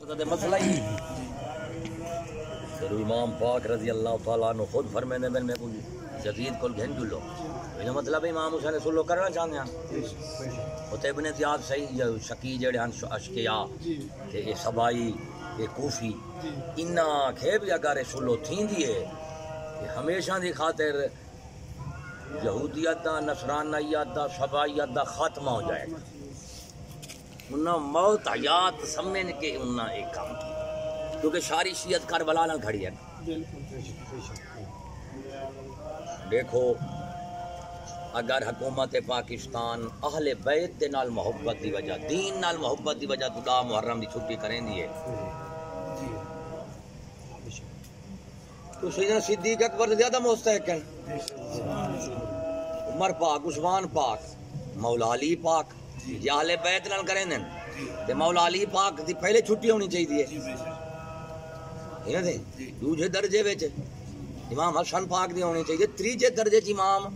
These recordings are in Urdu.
مسئلہ ہی پھر امام پاک رضی اللہ تعالیٰ عنہ خود فرمینے میں کوئی یزید کو گھن جلو یہ مطلب امام حسین سلو کرنا چاہتے ہیں ہوتے ابن زیاد صحیح شکی جڑے ہیں اشکیا کہ یہ سبائی یہ کوفی انہا آنکھے بھی اگر سلو تھیں دیئے کہ ہمیشہ دی خاطر یہودیت دا نصرانیت دا سبائیت دا خاتمہ ہو جائے گا انہاں موت حیات سمجھنے کے انہاں ایک کام کی کیونکہ ساری شیعت کربلا نہ کھڑی ہے دیکھو اگر حکومت پاکستان اہل بیت دے نال محبت دی وجہ دین نال محبت دی وجہ تو محرم دی چھٹی کریں دیئے تو سیدنا صدیق اکبر زیادہ مستحق ہیں عمر پاک عثمان پاک مولا علی پاک یہ اہل بیت نال کریں دیں تے مولا علی پاک دی پہلے چھٹی ہونی چاہیے دوسرے درجے وچ امام حسن پاک دی ہونی چاہیے تیسرے درجے چ امام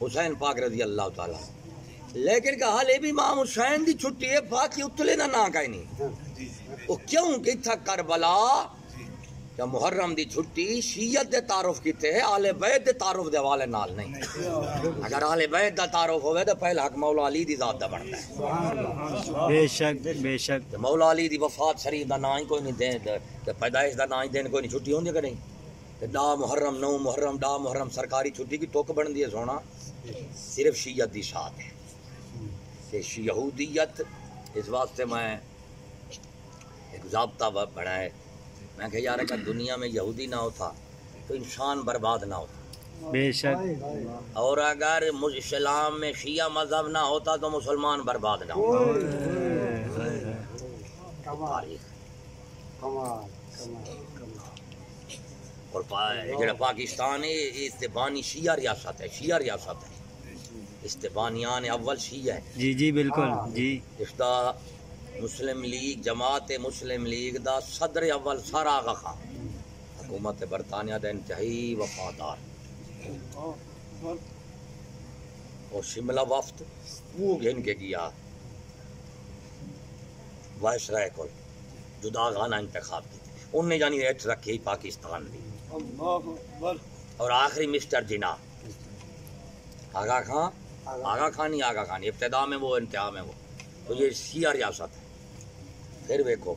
حسین پاک رضی اللہ تعالی لیکن کہ حال بھی امام حسین دی چھٹی ہے باقی اتلے نہ کہیں نہیں وہ کیوں کہ تھا کربلا کہ محرم دی چھٹی شیعت دے تعارف کیتے ہے اہل بیت دے تعارف دے حوالے نال نہیں اگر اہل بیت دا تعارف ہوئے تو پہلا حق مولا علی دی ذات دا بنتا ہے بے شک مولا علی دی وفات شریف دا نام ہی کوئی نہیں دیں تے پیدائش دا نام ہی دین کوئی نہیں چھٹی ہوندی کہ نہیں تے دا محرم نو محرم دا محرم سرکاری چھٹی کی ٹوک بن دی ہے سونا صرف شیعت دی شاد ہے کہ یہودیت اس واسطے میں ایک ضابطہ بنائے میں کہ یار اگر دنیا میں یہودی نہ ہوتا تو انسان برباد نہ ہوتا بے شک اور اگر اسلام میں شیعہ مذہب نہ ہوتا تو مسلمان برباد نہ ہوتا اور جڑا پاکستان ہے استبانی شیعہ ریاست ہے شیعہ ریاست ہے استبانیان اول شیعہ ہے جی بالکل جی اس دا مسلم لیگ جماعت مسلم لیگ دا صدر اول سر آغا خان حکومت برطانیہ دا انتہائی وفادار اور شملہ وفد وہ گھن کے گیا وائسرائے کو جدا غانہ انتخاب کی انہوں نے جانی ریٹ رکھی پاکستان بھی اور آخری مسٹر جنا آغا خان نہیں آغا خان ابتدا میں وہ انتہا میں وہ تو یہ شیعہ ریاست ہے پھر دیکھو